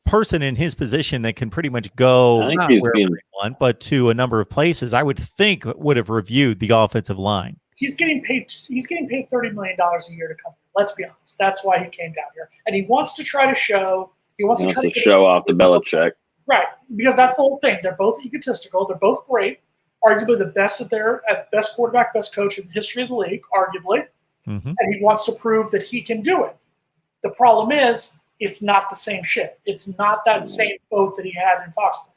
person in his position that can pretty much go not wherever they want, but to a number of places, I would think would have reviewed the offensive line. He's getting paid $30 million a year to come here. Let's be honest. That's why he came down here. And he wants to try to show – he wants to show off the Belichick. Right, because that's the whole thing. They're both egotistical. They're both great. Arguably the best best quarterback, best coach in the history of the league, arguably. Mm-hmm. And he wants to prove that he can do it. The problem is it's not the same shit. It's not that same boat that he had in Foxborough.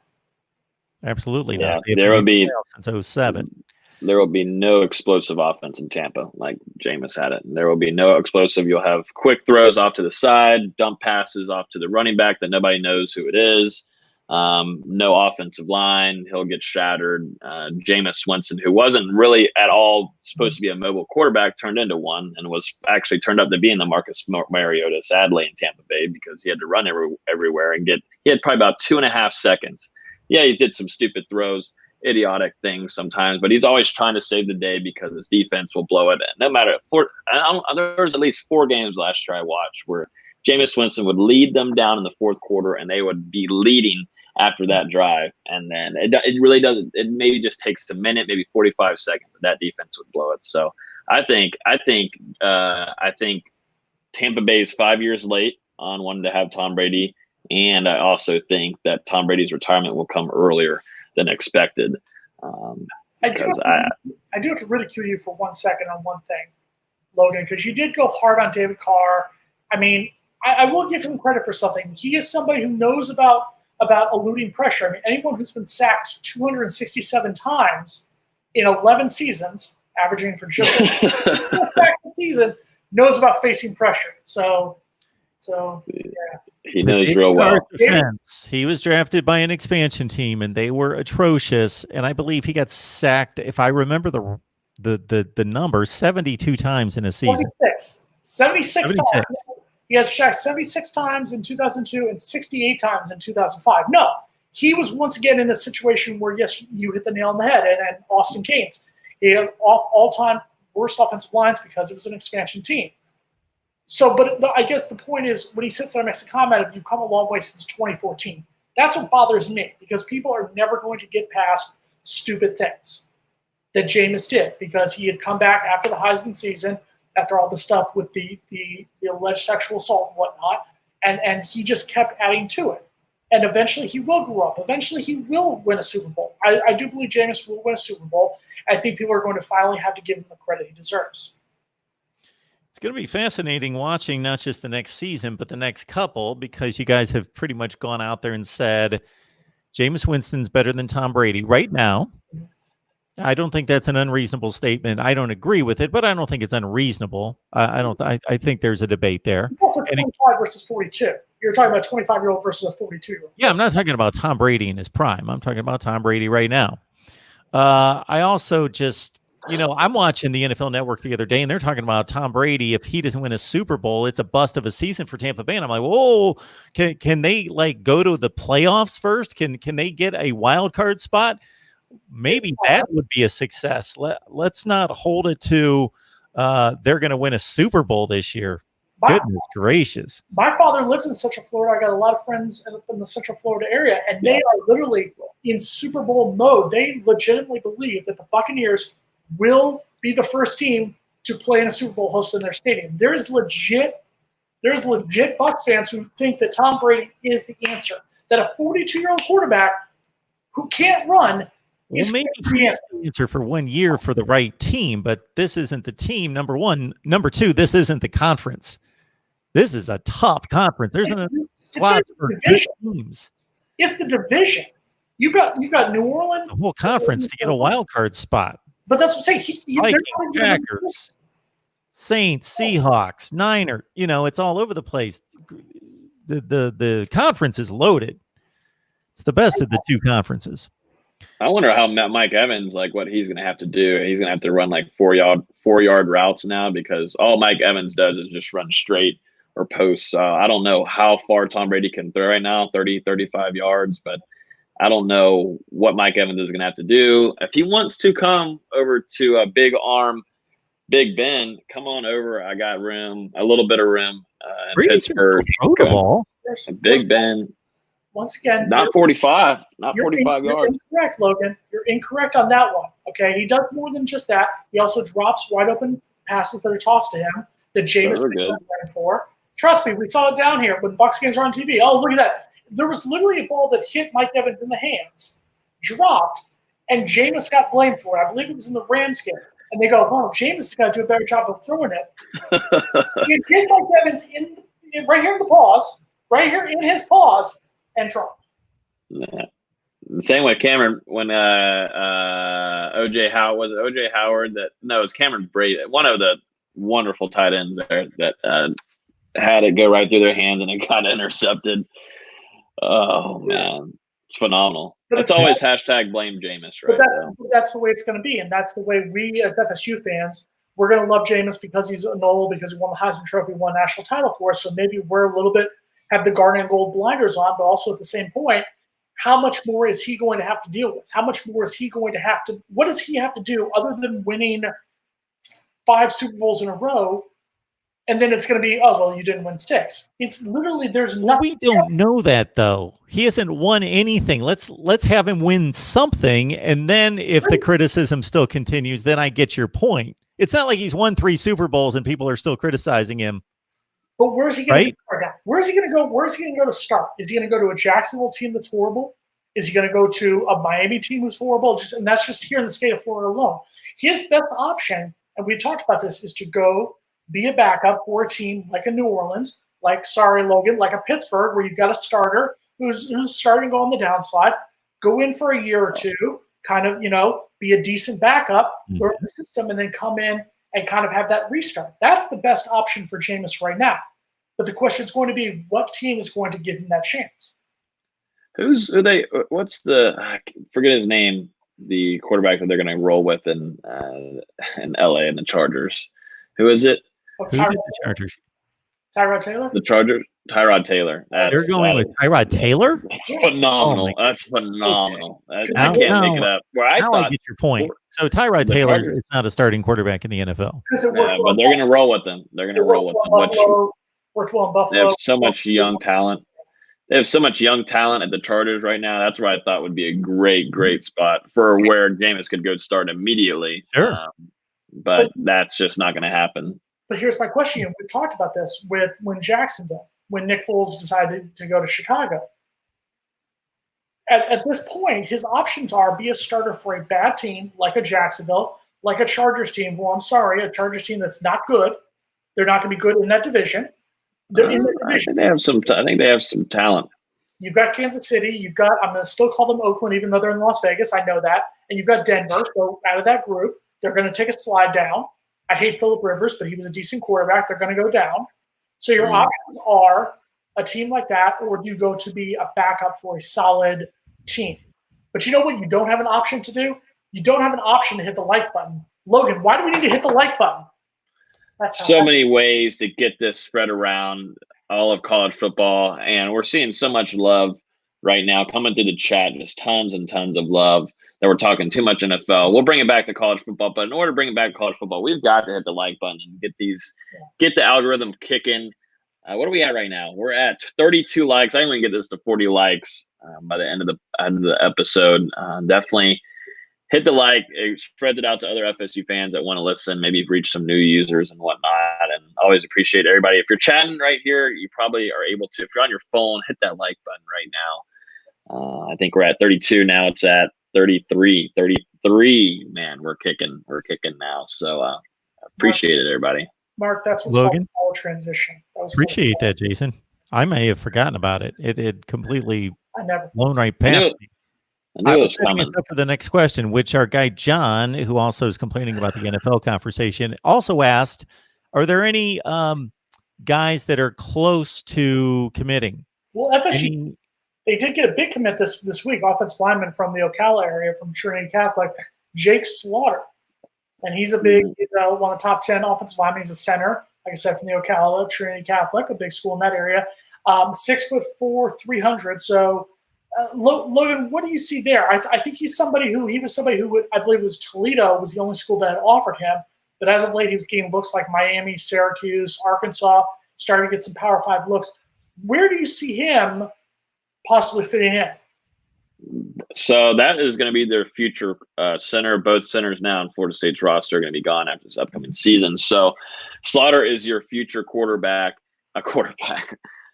Absolutely not. There will be since 2007. There will be no explosive offense in Tampa like Jameis had it. There will be no explosive. You'll have quick throws off to the side, dump passes off to the running back that nobody knows who it is. No offensive line. He'll get shattered. Jameis Winston, who wasn't really at all supposed to be a mobile quarterback, turned into one and was actually turned up to being the Marcus Mariota, sadly, in Tampa Bay because he had to run everywhere and he had probably about 2.5 seconds. Yeah, he did some stupid throws, idiotic things sometimes, but he's always trying to save the day because his defense will blow it. No matter there was at least 4 games last year I watched where Jameis Winston would lead them down in the fourth quarter and they would be leading after that drive, and then it really doesn't. It maybe just takes a minute, maybe 45 seconds, and that defense would blow it. So I think Tampa Bay is 5 years late on wanting to have Tom Brady, and I also think that Tom Brady's retirement will come earlier than expected. I do have to ridicule you for 1 second on one thing, Logan, because you did go hard on David Carr. I mean, I will give him credit for something. He is somebody who knows about eluding pressure. I mean, anyone who's been sacked 267 times in 11 seasons, averaging for just a season, knows about facing pressure. So yeah. He knows real well. Defense. He was drafted by an expansion team, and they were atrocious. And I believe he got sacked, if I remember the number, 72 times in a season. 76 times. He has sacked 76 times in 2002 and 68 times in 2005. No, he was once again in a situation where, yes, you hit the nail on the head. And Austin Canes, he had all-time worst offensive lines because it was an expansion team. So, but I guess the point is when he sits there and makes a comment of, you've come a long way since 2014. That's what bothers me, because people are never going to get past stupid things that Jameis did, because he had come back after the Heisman season, after all the stuff with the alleged sexual assault and whatnot, and he just kept adding to it. And eventually he will grow up. Eventually he will win a Super Bowl. I do believe Jameis will win a Super Bowl. I think people are going to finally have to give him the credit he deserves. It's going to be fascinating watching not just the next season, but the next couple, because you guys have pretty much gone out there and said Jameis Winston's better than Tom Brady right now. I don't think that's an unreasonable statement. I don't agree with it, but I don't think it's unreasonable. I think there's a debate there. Also 25 versus 42. You're talking about a 25-year-old versus a 42-year-old. Yeah, I'm not talking about Tom Brady in his prime. I'm talking about Tom Brady right now. I also just, I'm watching the NFL Network the other day, and they're talking about Tom Brady. If he doesn't win a Super Bowl, it's a bust of a season for Tampa Bay. And I'm like, whoa, can they go to the playoffs first? Can they get a wild card spot? Maybe that would be a success. Let's not hold it to they're going to win a Super Bowl this year. Goodness gracious. My father lives in Central Florida. I got a lot of friends in the Central Florida area, and they are literally in Super Bowl mode. They legitimately believe that the Buccaneers will be the first team to play in a Super Bowl host in their stadium. There's legit Bucs fans who think that Tom Brady is the answer, that a 42-year-old quarterback who can't run Well, maybe he has the answer for 1 year for the right team, but this isn't the team, number one. Number two, this isn't the conference. This is a tough conference. There's enough slots for good teams. It's the division. You got New Orleans. The whole conference to get a wild card spot. But that's what I'm saying. Vikings, Packers, Saints, Seahawks, Niners. It's all over the place. the conference is loaded. It's the best of the two conferences. I wonder how Mike Evans, like what he's going to have to do. He's going to have to run like 4-yard routes now, because all Mike Evans does is just run straight or post. I don't know how far Tom Brady can throw right now, 30, 35 yards, but I don't know what Mike Evans is going to have to do. If he wants to come over to a big arm, Big Ben, come on over. I got room, a little bit of room in Pittsburgh. Big Ben. Once again, not 45, not 45 yards. You're incorrect, Logan. You're incorrect on that one. Okay, he does more than just that. He also drops wide open passes that are tossed to him that Jameis is running for. Trust me, we saw it down here when Bucs games were on TV. Oh, look at that! There was literally a ball that hit Mike Evans in the hands, dropped, and Jameis got blamed for it. I believe it was in the Rams game. And they go, "Oh, Jameis has got to do a better job of throwing it." He hit Mike Evans right here in the paws, right here in his paws. And Trump. Yeah. Same with Cameron when OJ Howard it was Cameron Brady, one of the wonderful tight ends there that had it go right through their hands and it got intercepted. Oh man, it's phenomenal. It's always hashtag blame Jameis, right? That's the way it's going to be, and that's the way we as FSU fans, we're going to love Jameis because he's a Nole, because he won the Heisman Trophy, won a national title for us. So maybe we're a little bit have the garnet and gold blinders on, but also at the same point, how much more is he going to have to deal with? How much more is he going to have to – what does he have to do other than winning 5 Super Bowls in a row, and then it's going to be, oh, well, you didn't win 6. It's literally there's nothing. We don't know that, though. He hasn't won anything. Let's have him win something, and then if the criticism still continues, then I get your point. It's not like he's won 3 Super Bowls and people are still criticizing him. But where's he going to go? Where's he going to go? Where's he going to go to start? Is he going to go to a Jacksonville team that's horrible? Is he going to go to a Miami team who's horrible? And that's just here in the state of Florida alone. His best option, and we talked about this, is to go be a backup for a team like a New Orleans, like Logan, like a Pittsburgh, where you've got a starter who's starting to go on the downside. Go in for a year or two, kind of be a decent backup for the system, and then come in and kind of have that restart. That's the best option for Jameis right now. But the question is going to be, what team is going to give him that chance? What's I forget his name, the quarterback that they're going to roll with in LA and the Chargers. Who is it? The Chargers. Tyrod Taylor? The Chargers. Tyrod Taylor. They're going with Tyrod Taylor? That's phenomenal. That's phenomenal. I can't make it up. I get your point. So Tyrod Taylor is not a starting quarterback in the NFL. Yeah, but they're going to roll with them. They're going to roll with them. They have so much young talent. They have so much young talent at the Chargers right now. That's where I thought would be a great spot for where Jameis could go start immediately. Sure. But that's just not going to happen. But here's my question. We've talked about this when Nick Foles decided to go to Chicago. At this point, his options are be a starter for a bad team like a Jacksonville, like a Chargers team. Well, I'm sorry, a Chargers team that's not good. They're not going to be good in that division. I think they have some talent. You've got Kansas City. I'm going to still call them Oakland, even though they're in Las Vegas. I know that. And you've got Denver. So out of that group, they're going to take a slide down. I hate Phillip Rivers, but he was a decent quarterback. They're going to go down. So your options are a team like that, or do you go to be a backup for a solid team? But you know what you don't have an option to do? You don't have an option to hit the like button. Logan, why do we need to hit the like button? So many ways to get this spread around all of college football, and we're seeing so much love right now coming through the chat. Just tons and tons of love that we're talking too much NFL. We'll bring it back to college football, but in order to bring it back to college football, we've got to hit the like button and get the algorithm kicking. What are we at right now? We're at 32 likes. I'm going to get this to 40 likes by the end of the episode. Definitely hit the like, spread it out to other FSU fans that want to listen, maybe reach some new users and whatnot. And always appreciate everybody. If you're chatting right here, you probably are able to. If you're on your phone, hit that like button right now. I think we're at 32 now. It's at 33. Man, we're kicking now. So appreciate it, everybody. Mark, that's what's Logan? called transition. Appreciate that, Jason. I may have forgotten about it. It had completely blown right past me. I knew it was coming. Up for the next question, which our guy John, who also is complaining about the NFL conversation, also asked, are there any guys that are close to committing? Well, FSU, they did get a big commit this week, offensive lineman from the Ocala area from Trinity Catholic, Jake Slaughter. And he's one of the top 10 offensive linemen. He's a center, like I said, from the Ocala, Trinity Catholic, a big school in that area. 6'4", 300. So, Logan, what do you see there? I think he's somebody who I believe was Toledo was the only school that had offered him. But as of late, he was getting looks like Miami, Syracuse, Arkansas, starting to get some Power 5 looks. Where do you see him possibly fitting in? So that is going to be their future center. Both centers now in Florida State's roster are going to be gone after this upcoming season. So Slaughter is your future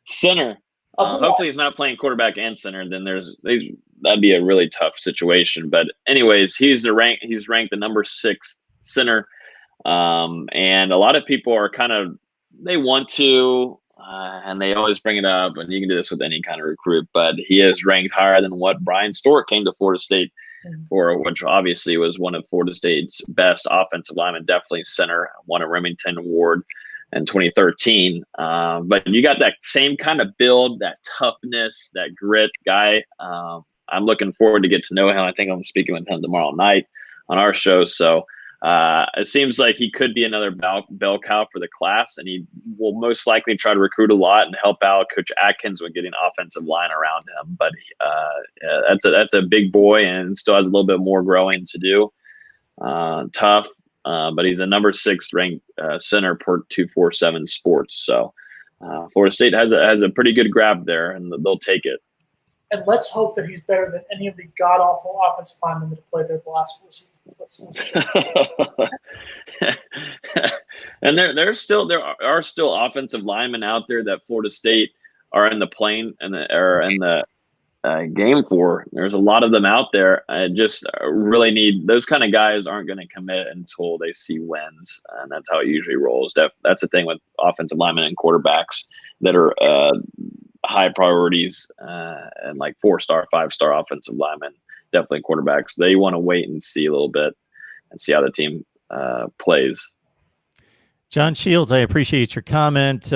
center. Hopefully he's not playing quarterback and center. Then that'd be a really tough situation. But anyways, he's ranked the number 6 center. And a lot of people are they want to, and they always bring it up, and you can do this with any kind of recruit, but he is ranked higher than what Brian Stork came to Florida State for, which obviously was one of Florida State's best offensive linemen, definitely center, won a Remington Award in 2013. But you got that same kind of build, that toughness, that grit guy. I'm looking forward to get to know him. I think I'm speaking with him tomorrow night on our show. So it seems like he could be another bell cow for the class, and he will most likely try to recruit a lot and help out Coach Atkins with getting offensive line around him. But that's a big boy and still has a little bit more growing to do. Tough, but he's a number 6 ranked center per 247 Sports. So Florida State has a pretty good grab there, and they'll take it. And let's hope that he's better than any of the god-awful offensive linemen that have played there the last 4 seasons. And there are still offensive linemen out there that Florida State are in the plane and are in the game for. There's a lot of them out there. I just really need those kind of guys aren't going to commit until they see wins, and that's how it usually rolls. That's the thing with offensive linemen and quarterbacks that are high priorities and like 4-star, 5-star offensive linemen, definitely quarterbacks. They want to wait and see a little bit and see how the team plays. John Shields, I appreciate your comment.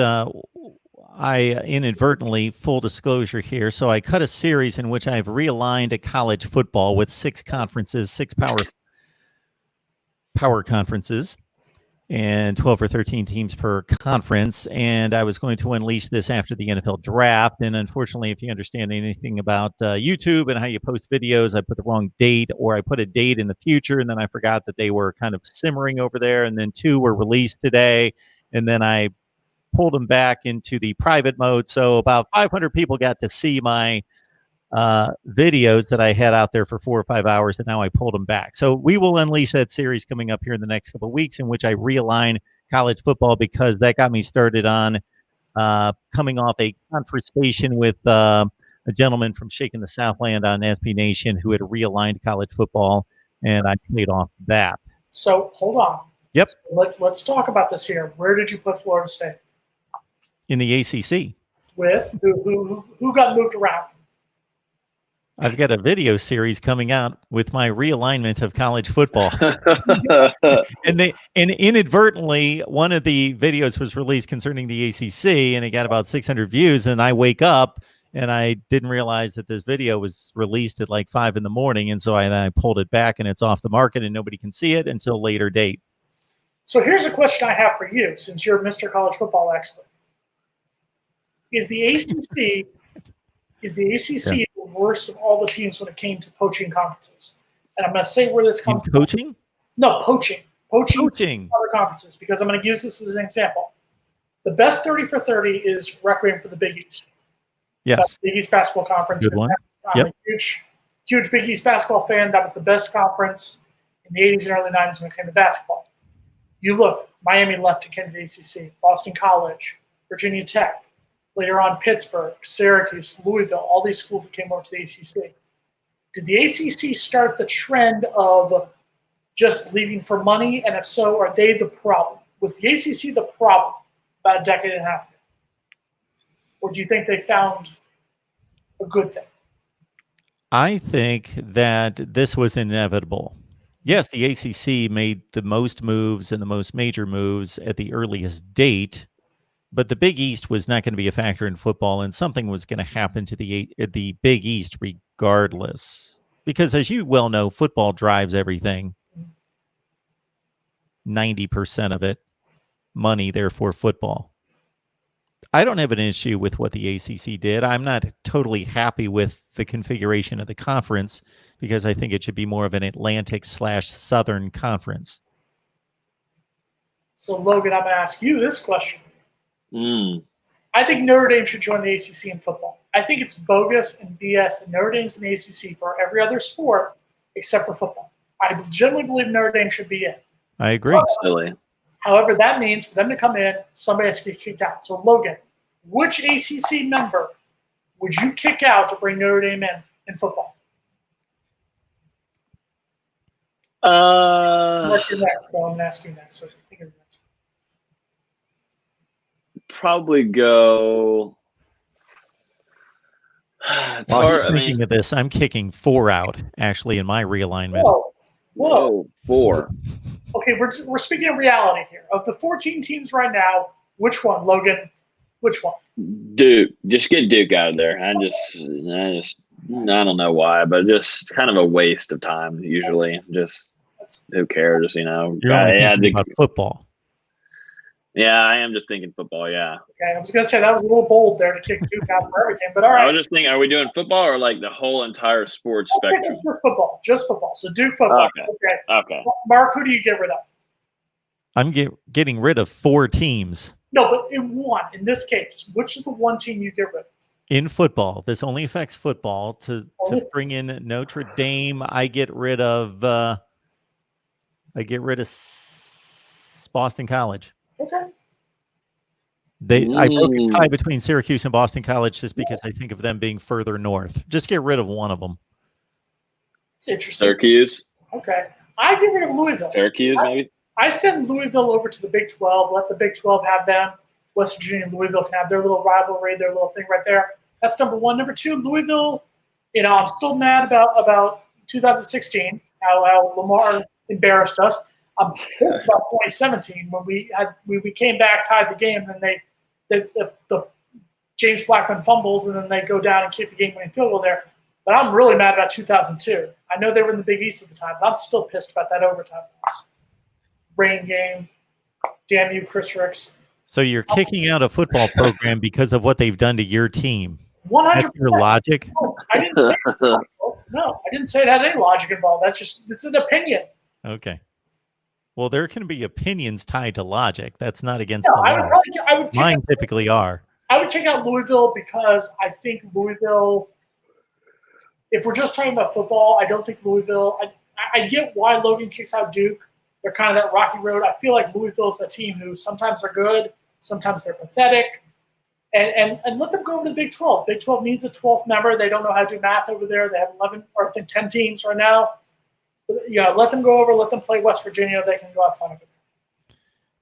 I inadvertently, full disclosure here, so I cut a series in which I've realigned a college football with 6 conferences, 6 power conferences, and 12 or 13 teams per conference. And I was going to unleash this after the NFL draft. And unfortunately, if you understand anything about YouTube and how you post videos, I put the wrong date, or I put a date in the future, and then I forgot that they were kind of simmering over there. And then 2 were released today. And then I pulled them back into the private mode. So about 500 people got to see my videos that I had out there for 4 or 5 hours, and now I pulled them back. So we will unleash that series coming up here in the next couple of weeks, in which I realign college football, because that got me started on coming off a conversation with a gentleman from Shaking the Southland on SB Nation who had realigned college football, and I played off that. So hold on. Yep. So let's talk about this here. Where did you put Florida State? In the ACC. With who got moved around? I've got a video series coming out with my realignment of college football. and inadvertently, one of the videos was released concerning the ACC, and it got about 600 views. And I wake up and I didn't realize that this video was released at like 5 in the morning. And so I pulled it back, and it's off the market, and nobody can see it until later date. So here's a question I have for you, since you're Mr. College Football expert. Is the ACC the worst of all the teams when it came to poaching conferences? And I'm going to say where this comes from. Coaching? No, poaching. Poaching other conferences, because I'm going to use this as an example. The best 30 for 30 is Requiem for the Big East. Yes. That's the Big East Basketball Conference. Good one. I'm a huge Big East basketball fan. That was the best conference in the 80s and early 90s when it came to basketball. You look, Miami left to come to the ACC, Boston College, Virginia Tech, later on Pittsburgh, Syracuse, Louisville, all these schools that came over to the ACC. Did the ACC start the trend of just leaving for money? And if so, are they the problem? Was the ACC the problem about a decade and a half ago? Or do you think they found a good thing? I think that this was inevitable. Yes, the ACC made the most moves and the most major moves at the earliest date, But the Big East was not going to be a factor in football, and something was going to happen to the Big East regardless. Because as you well know, football drives everything. 90% of it, money, therefore football. I don't have an issue with what the ACC did. I'm not totally happy with the configuration of the conference because I think it should be more of an Atlantic/Southern conference. So, Logan, I'm going to ask you this question. I think Notre Dame should join the ACC in football. I think it's bogus and BS that Notre Dame's in the ACC for every other sport except for football. I genuinely believe Notre Dame should be in. I agree. Silly. However, that means for them to come in, somebody has to get kicked out. So, Logan, which ACC member would you kick out to bring Notre Dame in football? Mark, you're next, so I'm going to ask you next. So think of it next. Probably go. While he's thinking of this, I'm kicking 4 out, actually, in my realignment. Whoa. 4. Okay, we're speaking of reality here. Of the 14 teams right now, which one, Logan? Which one? Duke. Just get Duke out of there. I don't know why, but just kind of a waste of time usually. Just who cares, you know? You're thinking about football. Yeah, I am just thinking football, yeah. Okay, I was going to say that was a little bold there to kick Duke out for everything, but all right. I was just thinking, are we doing football or like the whole entire sports spectrum? Just football. So Duke football. Okay. Mark, who do you get rid of? I'm getting rid of 4 teams. No, but in this case, which is the one team you get rid of? In football, this only affects football. To bring in Notre Dame, I get rid of Boston College. Okay. I broke a tie between Syracuse and Boston College just because I think of them being further north. Just get rid of one of them. It's interesting. Syracuse. Okay. I get rid of Louisville. Syracuse, maybe? I send Louisville over to the Big 12. Let the Big 12 have them. West Virginia and Louisville can have their little rivalry, their little thing right there. That's number one. Number two, Louisville, I'm still mad about 2016, how Lamar embarrassed us. I'm pissed about 2017 when we came back, tied the game, and then the James Blackman fumbles, and then they go down and kick the game-winning field goal there. But I'm really mad about 2002. I know they were in the Big East at the time, but I'm still pissed about that overtime loss. Rain game. Damn you, Chris Ricks. So you're kicking out a football program because of what they've done to your team. 100%. That's your logic? No, I didn't say it had any logic involved. It's an opinion. Okay. Well, there can be opinions tied to logic. That's not against the law. Mine typically are. I would check out Louisville because I think Louisville, if we're just talking about football, I don't think Louisville, I get why Logan kicks out Duke. They're kind of that rocky road. I feel like Louisville's a team who sometimes they're good, sometimes they're pathetic. And let them go over to the Big 12. Big 12 needs a 12th member. They don't know how to do math over there. They have 11 or I think 10 teams right now. Yeah, let them go over. Let them play West Virginia. They can go have fun of it.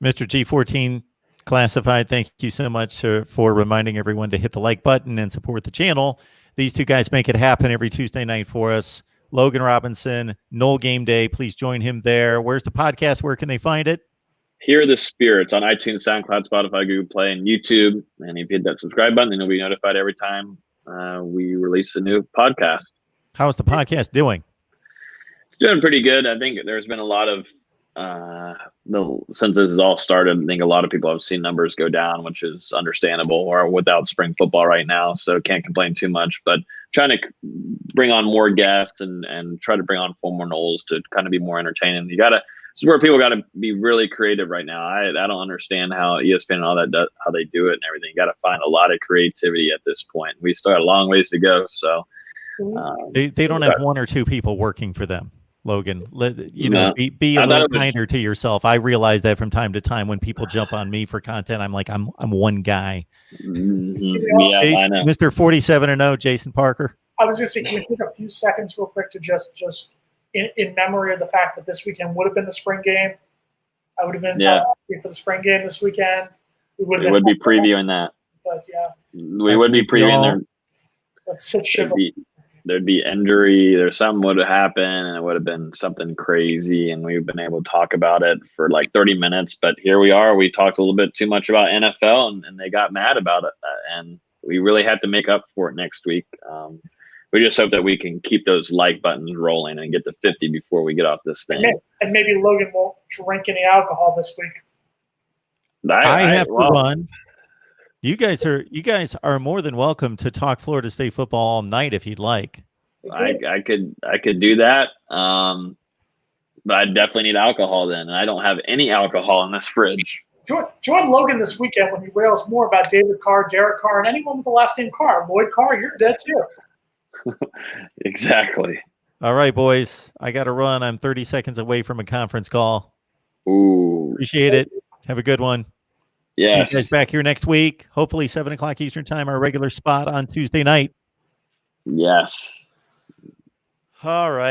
Mr. G14 Classified, thank you so much for reminding everyone to hit the like button and support the channel. These two guys make it happen every Tuesday night for us. Logan Robinson, Nole Game Day. Please join him there. Where's the podcast? Where can they find it? Hear the Spirits on iTunes, SoundCloud, Spotify, Google Play, and YouTube. And if you hit that subscribe button, then you'll be notified every time we release a new podcast. How's the podcast doing? It's doing pretty good. I think there's been a lot of since this has all started, I think a lot of people have seen numbers go down, which is understandable, or without spring football right now, so can't complain too much. But trying to bring on more guests and try to bring on former Noles to kind of be more entertaining. This is where people got to be really creative right now. I don't understand how ESPN and all that how they do it and everything. You got to find a lot of creativity at this point. We still got a long ways to go. So they don't have 1 or 2 people working for them. Logan, be a little kinder to yourself. I realize that from time to time when people jump on me for content, I'm like, I'm one guy. Mm-hmm. Yeah, Jason, I know. Mr. 47-0, Jason Parker. I was going to say, can we take a few seconds real quick to just in memory of the fact that this weekend would have been the spring game. I would have been for the spring game this weekend. We would be previewing that. But yeah, we would be previewing there. Let's sit shiver. there'd be injury, there's something would have happened, and it would have been something crazy, and we've been able to talk about it for like 30 minutes. But here we are. We talked a little bit too much about NFL, and they got mad about it, and we really had to make up for it next week. We just hope that we can keep those like buttons rolling and get to 50 before we get off this thing. And maybe Logan won't drink any alcohol this week. I have to run. You guys are more than welcome to talk Florida State football all night if you'd like. I could do that. But I definitely need alcohol then, and I don't have any alcohol in this fridge. Join Logan this weekend when he rails more about David Carr, Derek Carr, and anyone with the last name Carr. Lloyd Carr, you're dead too. Exactly. All right, boys. I got to run. I'm 30 seconds away from a conference call. Ooh. Appreciate it. Have a good one. Yes. See you guys back here next week. Hopefully 7 o'clock Eastern time, our regular spot on Tuesday night. Yes. All right.